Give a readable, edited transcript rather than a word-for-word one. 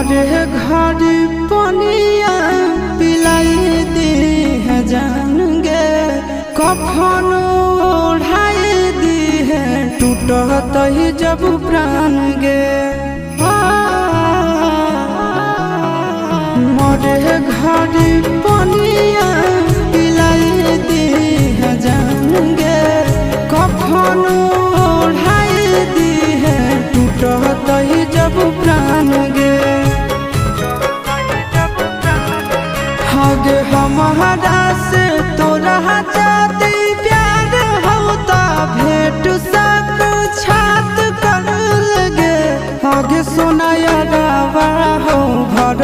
मोरे घर पनिया पिलाई दी है जान गे, कफन ओढ़ाई दी है टूटत ही जब प्राण गे। मोरे घर पनिया पिलाई दी है जान गे, कफन ओढ़ाई दी है टूटत ही जब प्राण गे। हगे हमारा से तोरा जाती प्यार होता भेंट सक छात कर लगे। हगे सोनाया रावा हो भर